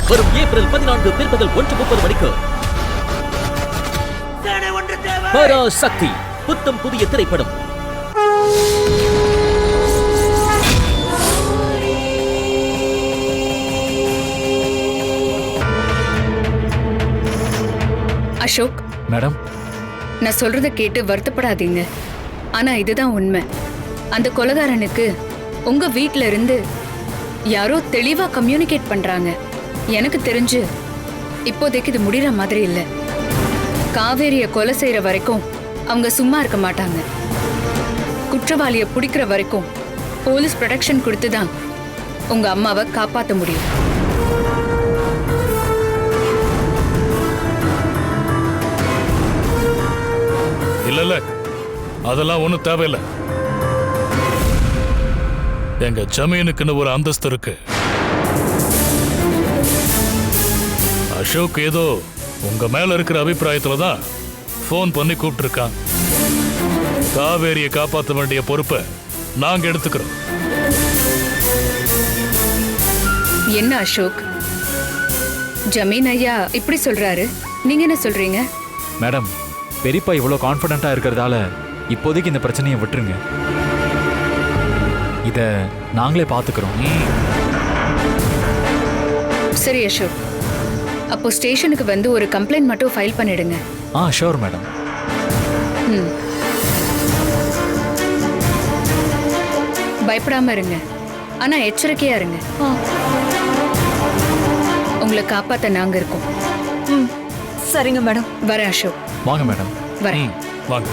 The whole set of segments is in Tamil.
வரும் ஏப்ரல் 14 பிற்பகல் 1:30 மணிக்கு. பராசக்தி புத்தம் புதிய திரைப்படம். அசோக் மேடம், நான் சொல்றத கேட்டு வருத்தப்படாதீங்க. ஆனா இதுதான் உண்மை. அந்த கொலைகாரனுக்கு உங்க வீட்ல இருந்து யாரோ தெளிவா கம்யூனிகேட் பண்றாங்க. எனக்கு தெரிஞ்சு இப்போதைக்கு இது முடிகிற மாதிரி இல்ல. காவேரிய கொலை செய்யற வரைக்கும் அவங்க சும்மா இருக்க மாட்டாங்க. குற்றவாளியை பிடிக்கிற வரைக்கும் போலீஸ் ப்ரொடெக்ஷன் கொடுத்துதான் உங்க அம்மாவை காப்பாற்ற முடியும். இல்ல, அதெல்லாம் ஒண்ணும் தேவையில்லை. எங்க ஜமீனுக்குன்னு ஒரு அந்தஸ்து இருக்கு. அசோக் ஏதோ உங்க மேல இருக்கிற அபிப்பிராயத்துல தான் போன் பண்ணி கூப்பிட்டு இருக்கான். காவேரியை காப்பாற்ற வேண்டிய பொறுப்பை நாங்க எடுத்துக்கிறோம். என்ன அசோக், ஜமீன் ஐயா இப்படி சொல்றாரு, நீங்க என்ன சொல்றீங்க? மேடம், பெரியப்பா இவ்வளோ கான்ஃபிடென்ட்டா இருக்கிறதால இப்போதைக்கு இந்த பிரச்சனையை விட்டுருங்க. இத நாங்களே பார்த்துக்கிறோம். சரி அசோக், அப்போ ஸ்டேஷனுக்கு வந்து ஒரு கம்ப்ளைண்ட் மட்டும் ஃபைல் பண்ணிடுங்க. Sure madam. பயப்படாம இருங்க, ஆனா எச்சரிக்கையா இருங்க. உங்களை காப்பாத்த நாங்க இருக்கோம். சரிங்க மேடம். வரேன் அசோக். வாங்க மேடம். வரேன். வாங்க.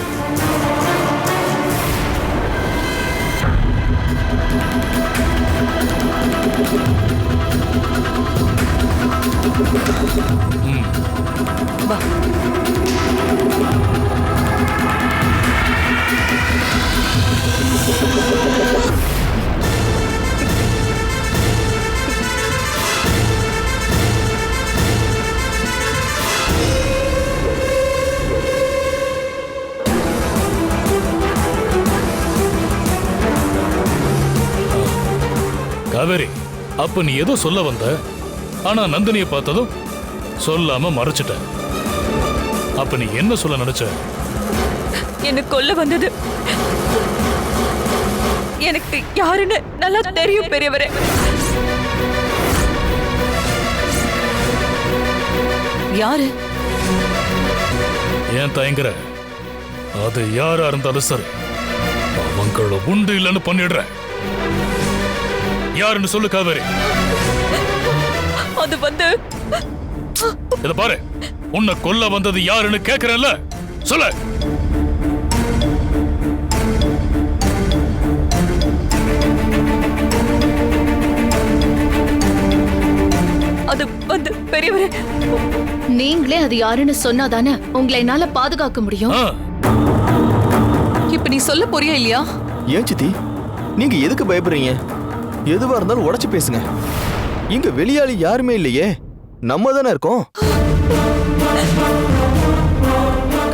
வா. காவேரி, அப்ப நீ ஏதோ சொல்ல வந்த, ஆனா நந்தினியை பார்த்ததும் சொல்லாம மறைச்சிட்ட. அப்ப நீ என்ன சொல்ல நினைச்ச? என்ன கொல்ல வந்தது எனக்கு யாருன்னு நல்லா தெரியும் பெரியவரே. யாரு? ஏன் தயங்குற? அது யாரா இருந்தாலும் சரி, அவங்கள உண்டு இல்லைன்னு பண்ணிடுற. யாருன்னு சொல்லு காவேரி. அது வந்து இத பாரு, உன்னை கொல்ல வந்தது யாருன்னு கேக்குறேன்ல, சொல்லு. அது வந்து பெரியவரே. நீங்களே அது யாருன்னு சொன்னாதானே உங்களை என்னால பாதுகாக்க முடியும். இப்ப நீ சொல்ல போறியா இல்லையா? ஏன் சித்தி, நீங்க எதுக்கு பயப்படுறீங்க? எதுவா இருந்தாலும் உடைச்சு பேசுங்க. இங்க வெளியாளி யாருமே இல்லையே, நம்ம தானே இருக்கோம்.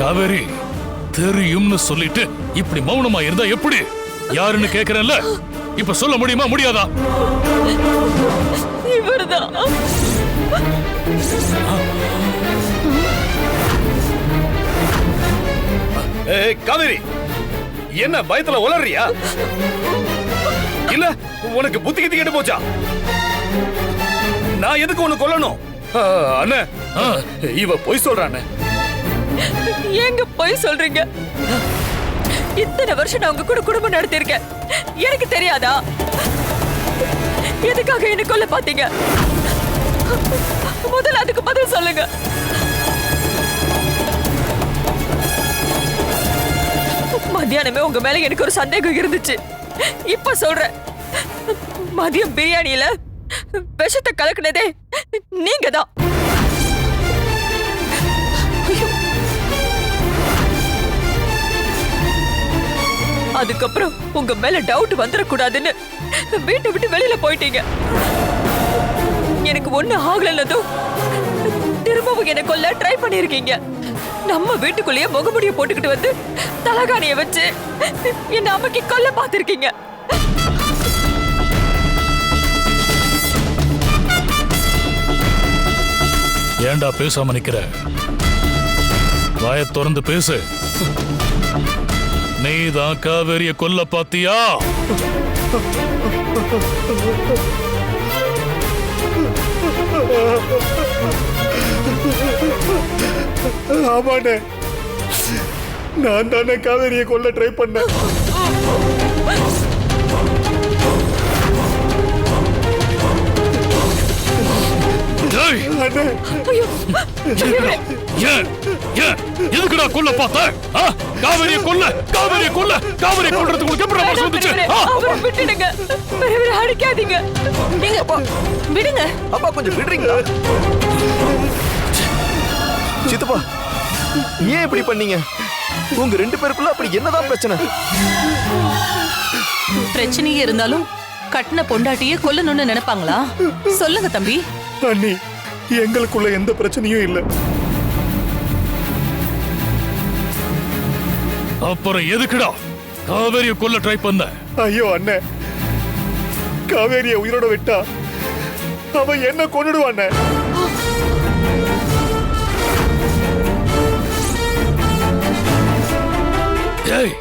காவேரி, தெரியும்னு சொல்லிட்டு இப்படி மௌனமா இருந்தா எப்படி? யாருன்னு கேக்குறேன்ல, இப்ப சொல்ல முடியுமா முடியாதா? இவர்தான். காவேரி, என்ன பயத்துல உளறியா? இல்ல உனக்கு புத்தி கித்தி கேட்டு போச்சா? நான் எதுக்கு உனக்கு கொல்லணும்? அண்ணே, இவ பொய் சொல்றானே. ஏங்க பொய் சொல்றீங்க? இத்தனை வருஷம் நான் உங்க கூட குடும்பம் நடத்திருக்கேன், எனக்கு தெரியாதா? எதுக்காக என்ன கொல்ல பாத்தீங்க? முதல்ல அதுக்கு பதில் சொல்லுங்க. மத்தியானமே உங்க மேல எனக்கு ஒரு சந்தேகம் இருந்துச்சு. இப்ப சொல்றேன், மதியம் பிரியாணியில விஷத்தை கலக்குனதே நீங்க தான். அதுக்கப்புறம் உங்க மேல டவுட் வந்துடக்கூடாதுன்னு வீட்டை விட்டு வெளியில போயிட்டீங்க. எனக்கு ஒண்ணு ஆகலன்னதும் திரும்பவும் என்ன கொல்ல ட்ரை பண்ணிருக்கீங்க. நம்ம வீட்டுக்குள்ளேயே முகமுடிய போட்டுக்கிட்டு வந்து தலகாணிய வச்சு என்ன அம்மைக்கு கொல்ல பார்த்திருக்கீங்க. ஏன்டா பேசாம நிக்கிற? வாயை திறந்து பேசு. நீதான் காவேரிய கொல்ல பாத்தியா? ஆமாண்ணே, நான் தானே காவேரியை கொல்ல ட்ரை பண்ணேன். டேய், எதுக்குடா கொல்ல பார்த்த? காவேரியை கொல்ல, காவேரியை கொல்ல, காவேரியை கொல்றதுக்கு உங்களுக்கு எப்படி மனசு வந்துச்சு? அவரை விட்டுடுங்க, பெரியவரை அடிக்காதீங்க. நீங்க விடுங்க. அப்பா கொஞ்சம் விடுறீங்களா? சித்தப்பா, ஏன் இப்படி பண்ணீங்க? உங்க 2 பேருக்குள்ள அப்படி என்னதான் பிரச்சனை? பிரச்சனையே இருந்தாலும் கட்டின பொண்டாட்டியே கொல்லணும்னு நினைப்பாங்களா? சொல்லுங்க தம்பி. அண்ணி, எங்களுக்குள்ள எந்த பிரச்சனையும் இல்ல. அப்புறம் எதுக்குடா காவேரிய கொல்ல ட்ரை பண்ண? ஐயோ அண்ணே, காவேரிய உயிரோட விட்டா அவன் என்ன கொன்னுடுவானே. ஏய்,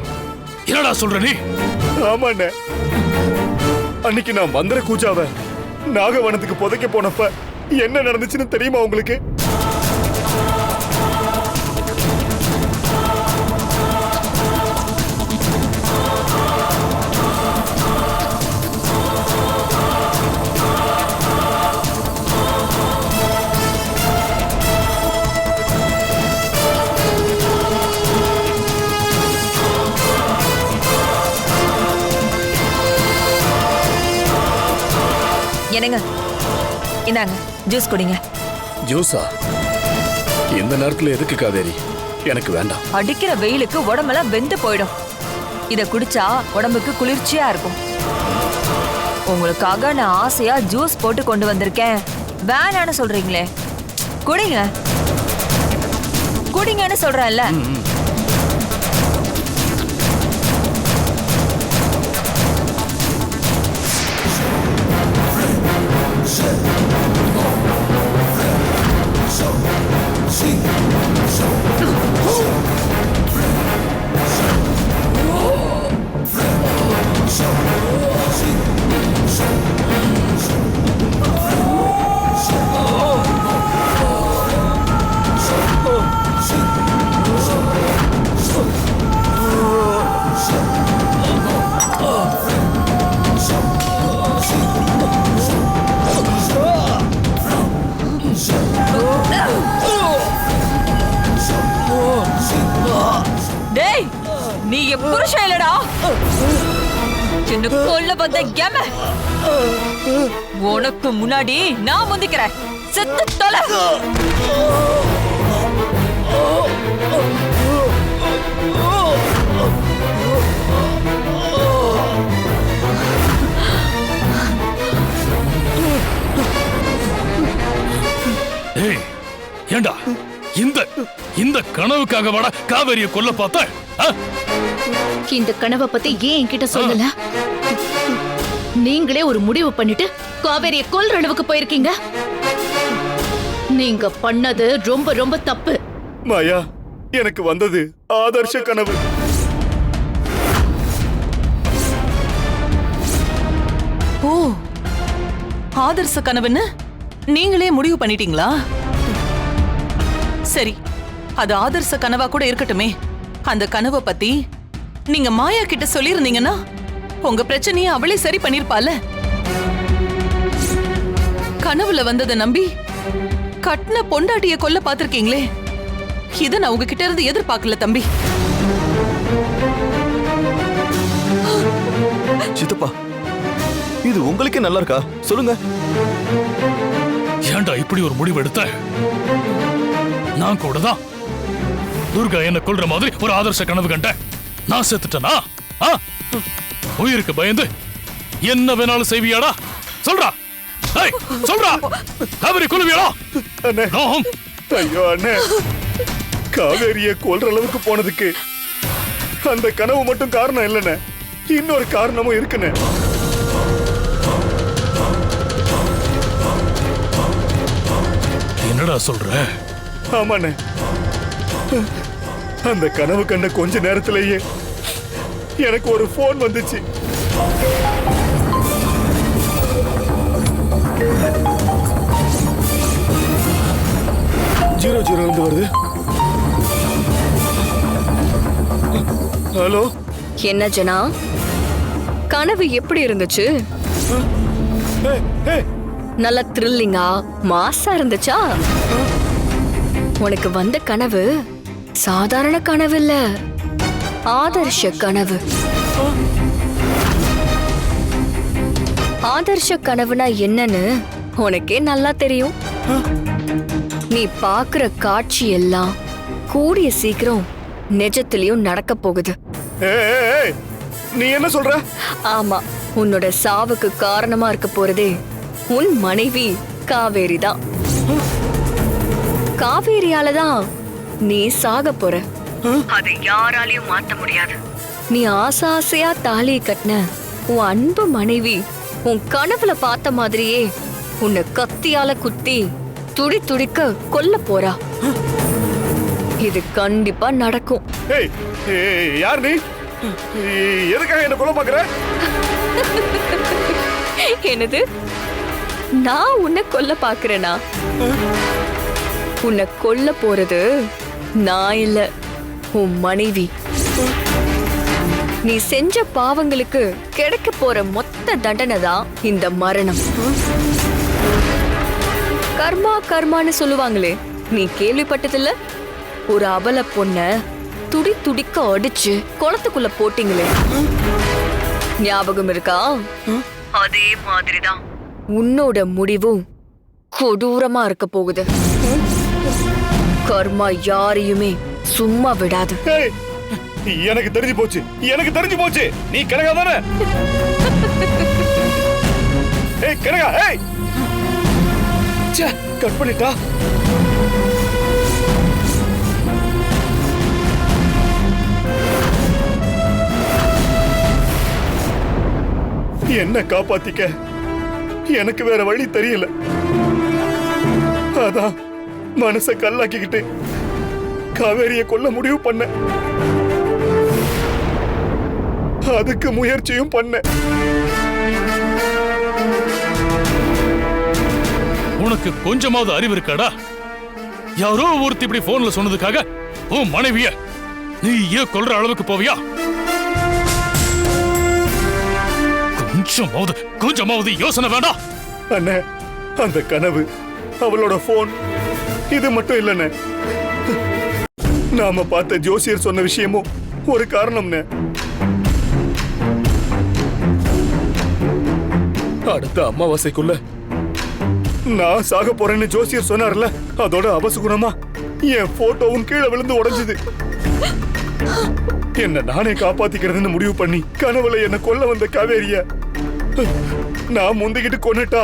என்னடா சொல்ற நீ? ஆமாண்ணே, அன்னைக்கு நான் மந்திர கூஜாவ நாகவனத்துக்கு புதைக்க போனப்ப என்ன நடந்துச்சுன்னு தெரியுமா உங்களுக்கு? என்னங்க, இந்தாங்க ஜூஸ் குடிங்க. ஜூஸா? இந்த நேரத்துல எதுக்கு காவேரி? எனக்கு வேண்டாம். அடிக்கிற வெயிலுக்கு உடம்பெல்லாம் வெந்து போயிடும். இத குடிச்சா உடம்புக்கு குளிர்ச்சியா இருக்கும். உங்களுக்காக நான் ஆசையா ஜூஸ் போட்டு கொண்டு வந்திருக்கேன். வேணான்னு சொல்றீங்களே, குடிங்க. குடிங்கன்னு சொல்றேன்ல. டேய், நீ என் புருஷன் இல்லடா. சின்ன கொல்ல வந்த எம. உனக்கு முன்னாடி நான் முந்திக்கிறேன். செத்து தொலை. ஏய், ஏண்டா இந்த இந்த கனவுக்காக வாடா காவேரிய கொல்ல பார்த்த? இந்த கனவை பத்தி ஏன் என்கிட்ட சொல்லல? நீங்களே ஒரு முடிவு பண்ணிட்டு காவேரிய கொல்ற அளவுக்கு போயிருக்கீங்க. நீங்க பண்ணது ரொம்ப ரொம்ப தப்பு. மாயா, எனக்கு வந்தது ஆதர்ஷ கனவு. ஓ, ஆதர்ச கனவுன்னு நீங்களே முடிவு பண்ணிட்டீங்களா? சரி, அது ஆதர்ச கனவா கூட இருக்கட்டுமே. அந்த கனவை பத்தி நீங்க மாயா கிட்ட சொல்லிருந்தீங்கன்னா உங்க பிரச்சனையை அவளே சரி பண்ணிருப்பால. கனவுல வந்ததை நம்பி கட்டின பொண்டாட்டிய கொல்ல பாத்திருக்கீங்களே, இத நான் உங்ககிட்ட இருந்து எதிர்பார்க்கல தம்பி. சித்தப்பா, இது உங்களுக்கே நல்லா இருக்கா? சொல்லுங்க. ஏன்டா இப்படி ஒரு முடிவு எடுத்த? நான் கூட தான் துர்கா என்ன கொல்ற மாதிரி ஒரு ஆதர்ச கனவு கண்டேன். நான் செத்துட்டனா? உயிருக்கு பயந்து என்ன வேணாலும் செய்வியாடா? சொல்றா, சொல்றா. காவேரி கொல்லுவியாடா? ஐயோ அண்ணே, காவேரிய கொல்ற அளவுக்கு போனதுக்கு அந்த கனவு மட்டும் காரணம் இல்லைண்ணே, இன்னொரு காரணமும் இருக்குண்ணே. என்னடா என்னடா சொல்ற? ஆமாண்ணே, அந்த கனவு கண்ட கொஞ்ச நேரத்திலேயே எனக்கு ஒரு போன் வந்துச்சு. ஜீரோ ஜீரோ இருந்து வருது. ஹலோ, என்ன ஜனா, கனவு எப்படி இருந்துச்சு? நல்ல த்ரில்லிங்கா மாசா இருந்துச்சா? உனக்கு வந்த கனவு சாதாரண கனவு இல்ல, ஆதர்ஷ கனவு. ஆதர்ஷ கனவுனா என்னன்னு உனக்கே நல்லா தெரியும். நீ பாக்குற காட்சி எல்லாம் கூடிய சீக்கிரம் நிஜத்திலயும் நடக்க போகுது. நீ என்ன சொல்ற? ஆமா, உன்னோட சாவுக்கு காரணமா இருக்க போறதே உன் மனைவி காவேரி தான். காவேரியால தான் நீ சாக போற. அதை யாராலையும் மாத்த முடியாது. நீ ஆசை ஆசையா தாலியை கட்டின உன் அன்பு மனைவி உன் கனவுல பார்த்த மாதிரியே உன்னை கத்தியால குத்தி துடி துடிக்க கொல்ல போறா. இது கண்டிப்பா நடக்கும். யார் நீ? எதுக்காக என்ன கொல்ல பாக்குற? என்னது? நான் உன்னை கொல்ல பாக்குறேனா? உன்னை கொல்ல போறது நான் இல்ல, உன் மனைவி. நீ செஞ்ச பாவங்களுக்கு கிடைக்க போற மொத்த தண்டனை தான் இந்த மரணம். கர்மா கர்மான்னு சொல்லுவாங்களே, நீ கேள்விப்பட்டதில்ல? ஒரு அபல பொண்ண துடி துடிக்க அடிச்சு குளத்துக்குள்ள போட்டீங்களே, ஞாபகம் இருக்கா? அதே மாதிரிதான் உன்னோட முடிவும் கொடூரமா இருக்க போகுது. கர்மா யாரையுமே சும்மா விடாது. எனக்கு தெரிஞ்சு போச்சு, எனக்கு தெரிஞ்சு போச்சு. நீ கனகா தானே? ஏய் கனகா, ஏய் கட் பண்ணிட்டா. என்ன காப்பாத்திக்க எனக்கு வேற வழி தெரியல. அதான் மனச கல்லாக்கிக்கிட்டு காவேரிய கொல்ல முடிவு பண்ண. அதுக்கு முயற்சியும் பண்ண. உனக்கு கொஞ்சமாவது அறிவு இருக்காடா? யாரோ ஒருத்தி இப்படி போன்ல சொன்னதுக்காக உன் மனைவிய நீ ஏன் கொல்ற அளவுக்கு போவியா? கொஞ்சமாவது யோசனை வேண்டாம்? அண்ணே, அந்த கனவு, அவளோட போன், இது மட்டும் இல்லண்ணே. நாம பார்த்த ஜோசியர் சொன்ன விஷயமும் ஒரு காரணம்னே. அடுத்த அமாவாசைக்குள்ள நான் சாக போறேன்னு ஜோசியர் சொன்னார்ல, அதோட அவசகுணமா என் போட்டோவும் கீழே விழுந்து உடைஞ்சது. என்ன நானே காப்பாத்திக்கிறதுன்னு முடிவு பண்ணி கனவுல என்ன கொல்ல வந்த காவேரிய நான் முந்திக்கிட்டு கொன்னுட்டா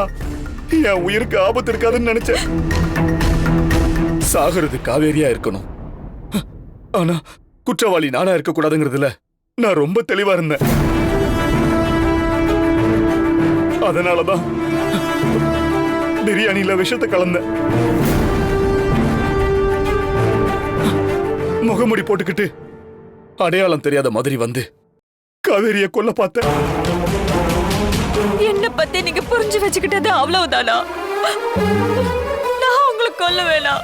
என் உயிருக்கு ஆபத்து இருக்காதுன்னு நினைச்சேன். சாகிறது காவேரியா இருக்கணும், ஆனா குற்றவாளி நானா இருக்க கூடாதுங்கிறதுல நான் ரொம்ப தெளிவா இருந்தேன். அதனாலதான் பிரியாணியில விஷத்தை கலந்த. முகமுடி போட்டுக்கிட்டு அடையாளம் தெரியாத மாதிரி வந்து காவேரிய கொல்ல பார்த்த. என்ன பத்தி நீங்க புரிஞ்சு வச்சுக்கிட்டது அவ்வளவுதானா? நான் உங்களுக்கு கொல்ல வேணாம்.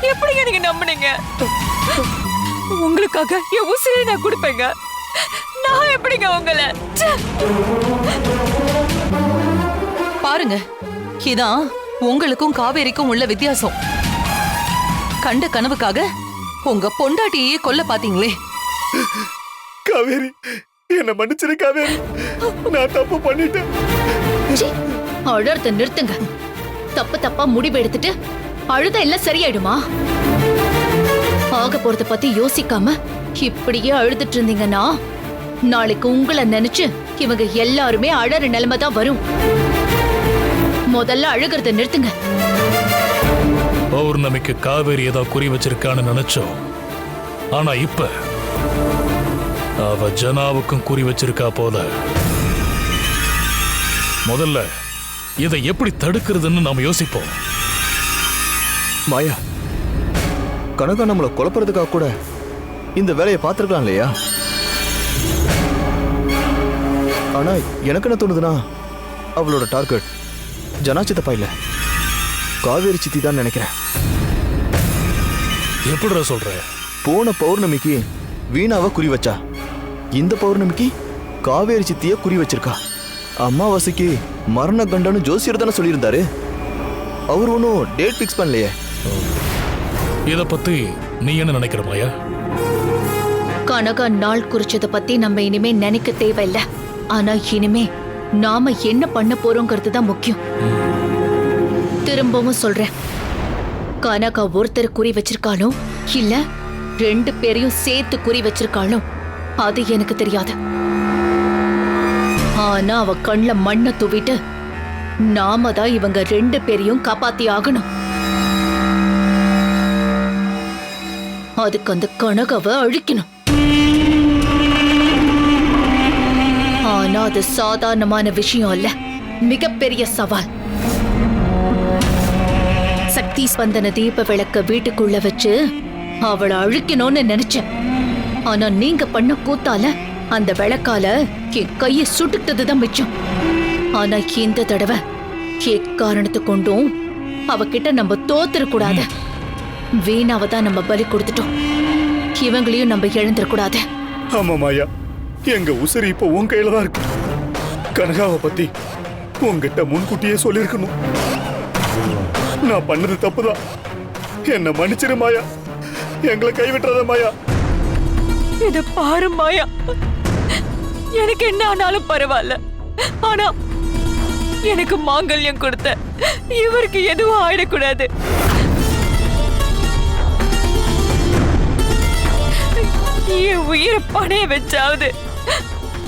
எப்படிங்க நீங்க நம்புனீங்க? உங்களுக்காக என் உசிரை நான் கொடுப்பேங்க. நான் எப்படிங்க உங்களை? பாருங்க, இதான் உங்களுக்கும் காவேரிக்கும் உள்ள வித்தியாசம். கண்ட கனவுக்காக உங்க பொண்டாட்டியே கொல்ல பாத்தீங்களே. காவேரி, என்ன மன்னிச்சிரு காவேரி, நான் தப்பு பண்ணிட்டேன். அழறத நிறுத்துங்க. தப்பு தப்பா முடிவு எடுத்துட்டு அழுத எல்லாம் சரியாயிடுமா? ஆக போறத பத்தி யோசிக்காம இப்படியே அழுதுட்டு இருந்தீங்கன்னா நாளைக்கு உங்களை நினைச்சு இவங்க எல்லாருமே அழற நிலைமை தான் வரும். முதல்ல அழுகிறத நிறுத்துங்க. பௌர்ணமிக்கு காவேரி ஏதோ குறி வச்சிருக்கான்னு நினைச்சோம். ஆனா இப்ப அவ ஜனாவுக்கும் குறி வச்சிருக்கா போல. முதல்ல இதை எப்படி தடுக்கிறதுன்னு நாம யோசிப்போம். மாயா, கனகா நம்மளை குழப்பறதுக்காக கூட இந்த வேலையை பார்த்துருக்கலாம் இல்லையா? ஆனா எனக்கு என்ன தோணுதுன்னா, அவளோட டார்கெட் ஜனா சித்தப்பா இல்ல, காவேரி சித்தி தான் நினைக்கிறேன். எப்படிடா சொல்ற? போன பௌர்ணமிக்கு வீணாவை குறி வச்சா, இந்த பௌர்ணமிக்கு காவேரி சித்திய குறி வச்சிருக்கா. அம்மாவாசைக்கு மரண கண்டன்னு ஜோசியர் தானே சொல்லியிருந்தாரு. அவர் ஒன்றும் டேட் ஃபிக்ஸ் பண்ணலையே. இத பத்தி நீ என்ன நினைக்கிற மாயா? கனகா நாள் குறிச்சதை பத்தி நம்ம இனிமே நினைக்க தேவையில்ல. ஆனா இனிமே நாம என்ன பண்ண போறோங்கிறது தான் முக்கியம். திரும்பவும் சொல்றேன், கனகா ஒருத்தர் குறி வச்சிருக்காளோ இல்ல 2 பேரையும் சேர்த்து குறி வச்சிருக்காளோ அது எனக்கு தெரியாது. ஆனா அவ கண்ணுல மண்ணை தூவிட்டு நாம தான் இவங்க 2 பேரையும் காப்பாத்தி ஆகணும். அதுக்கு அந்த கனகாவை அழிக்கணும். ஆனா அது சாதாரணமான விஷயம் அல்ல, மிகப்பெரிய சவால். சக்தி ஸ்பந்தன தீப விளக்க வீட்டுக்குள்ள வச்சு அவளை அழிக்கணும்னு நினைச்சேன். ஆனா நீங்க பண்ண கூத்தால அந்த விளக்கால என் கையை சுட்டுட்டதுதான் மிச்சம். ஆனா இந்த தடவை எக்காரணத்தை கொண்டும் அவகிட்ட நம்ம தோத்துடக்கூடாது. வீணாவை தான் நம்ம பலி கொடுத்துட்டோம், இவங்களையும் நம்ம இழந்துடக்கூடாது. ஆமா மாயா, எங்க உசிரி இப்போ உன் கையில தான் இருக்கு. கனகாவை பத்தி உன்கிட்ட முன்கூட்டியே சொல்லிருக்கணும். நான் பண்ணது தப்புதான், என்ன மன்னிச்சிரு மாயா, எங்களை கைவிட்டுறத மாயா. இத பாரு மாயா, எனக்கு என்ன ஆனாலும் பரவாயில்ல. ஆனா எனக்கு மாங்கல்யம் கொடுத்த இவருக்கு எதுவும் ஆயிடக்கூடாது. என் உயிரை பணைய வச்சாவது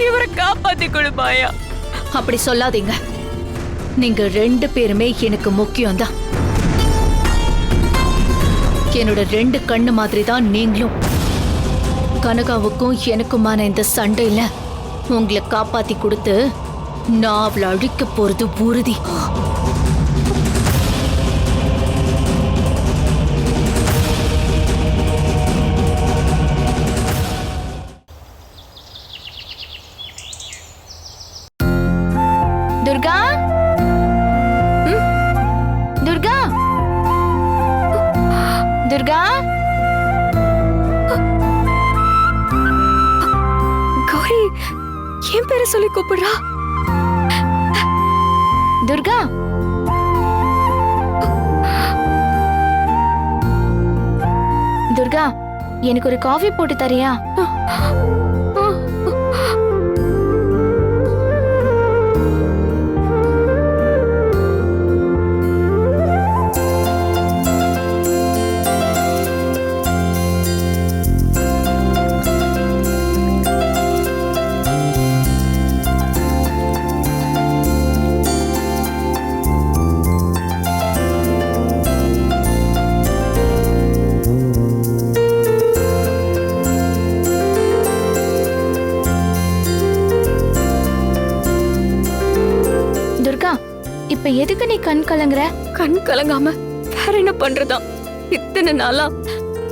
இவரை காப்பாத்தி கொடு மாயா. அப்படி சொல்லாதீங்க, நீங்க 2 பேருமே எனக்கு முக்கியம்தான். என்னோட 2 கண்ணு மாதிரி தான் நீங்களும். கனகாவுக்கும் எனக்குமான இந்த சண்டையில உங்களை காப்பாத்தி கொடுத்து நான் அவளை அழிக்க போறது உறுதி. துர்கா, துர்கா, துர்கா. கௌரி என் பேரை சொல்லி கூப்பிடுறா. துர்கா, துர்கா, எனக்கு ஒரு காஃபி போட்டு தரியா? இப்ப எதுக்கு நீ கண் கலங்குற? கண் கலங்காம வேற என்ன பண்றதா? இத்தனை நாளா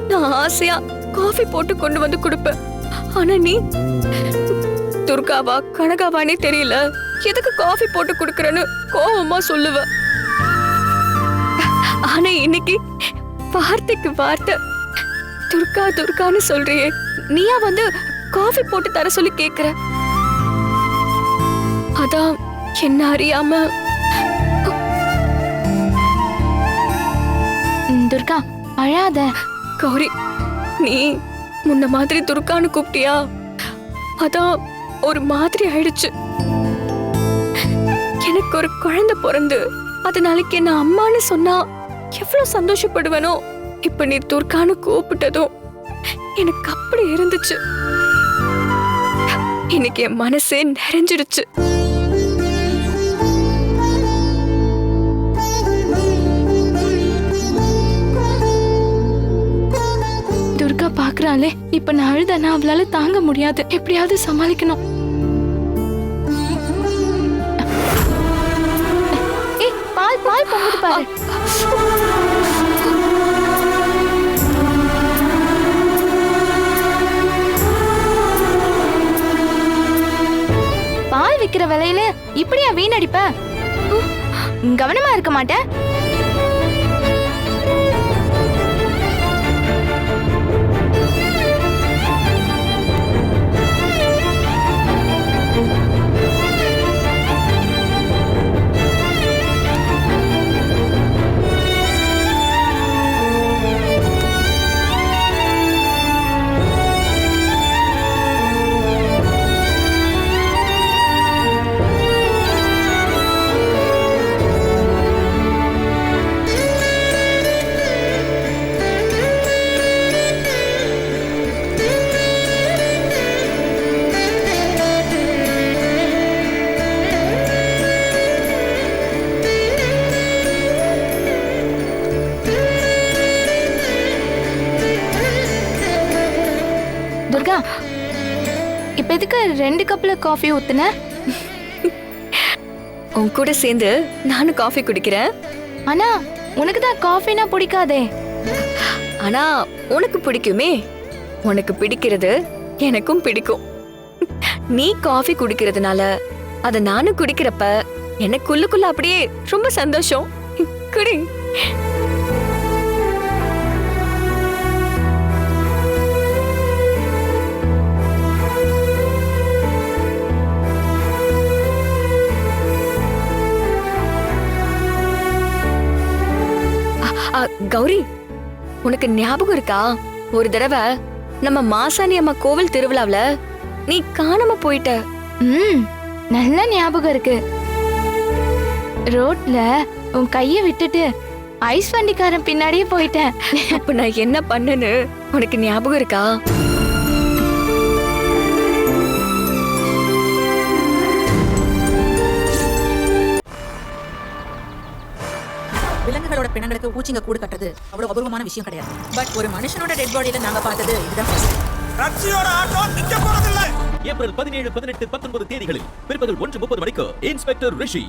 நான் ஆசையா காஃபி போட்டு கொண்டு வந்து கொடுப்பேன். ஆனா நீ துர்காவா கனகாவானே தெரியல, எதுக்கு காஃபி போட்டு கொடுக்கறன்னு கோவமா சொல்லுவ. ஆனா இன்னைக்கு வார்த்தைக்கு வார்த்தை துர்கா துர்கான்னு சொல்றியே, நீயா வந்து காஃபி போட்டு தர சொல்லி கேக்குற. அதான் என்ன அறியாம. துர்கா அழாத. கௌரி, நீ முன்ன மாதிரி துர்கான்னு கூப்பிட்டியா, அதான் ஒரு மாதிரி ஆயிடுச்சு. எனக்கு ஒரு குழந்தை பிறந்து அது நாளைக்கு என்ன அம்மான்னு சொன்னா எவ்வளவு சந்தோஷப்படுவேனோ, இப்ப நீ துர்கான்னு கூப்பிட்டதும் எனக்கு அப்படி இருந்துச்சு. இன்னைக்கு என் மனசே நிறைஞ்சிடுச்சு. துர்கா பாக்குறாளே, இப்ப நான் அழுதனா அவளால தாங்க முடியாது, எப்படியாவது சமாளிக்கணும். பால் பால் பொங்குது பாரு. விக்கிற விலையில இப்படியா வீணடிப்ப? கவனமா இருக்க மாட்டேன். துர்கா, இப்ப எதுக்கு 2 கப்ல காஃபி ஊத்துன? உன் கூட சேர்ந்து நானும் காஃபி குடிக்கிறேன். ஆனா உனக்கு தான் காஃபினா பிடிக்காதே. ஆனா உனக்கு பிடிக்குமே. உனக்கு பிடிக்கிறது எனக்கும் பிடிக்கும். நீ காஃபி குடிக்கிறதுனால அத நானும் குடிக்கிறப்ப எனக்குள்ளுக்குள்ள அப்படியே ரொம்ப சந்தோஷம். குடி. கௌரி, உனக்கு ஞாபகம் இருக்கா? ஒரு தடவை நம்ம மாசாணி அம்மா கோவில் திருவிழாவுல நீ காணாம போயிட்ட. நல்ல ஞாபகம் இருக்கு. ரோட்ல உன் கைய விட்டுட்டு ஐஸ் வண்டிக்காரன் பின்னாடியே போயிட்டேன். அப்ப நான் என்ன பண்ணேன்னு உனக்கு ஞாபகம் இருக்கா? விலங்குகளோட பிணங்களுக்கு பூச்சிங்க கூடு கட்டுறது அவ்வளவு அபூர்வமான விஷயம் கிடையாது. பட் ஒரு மனுஷனோட டெட் பாடியில நாங்க பார்த்தது இதுதான் first. ஏப்ரல் 17, 18, 19 தேதிகளில் பிற்பகல் 1:30 மணிக்கு இன்ஸ்பெக்டர் ரிஷி.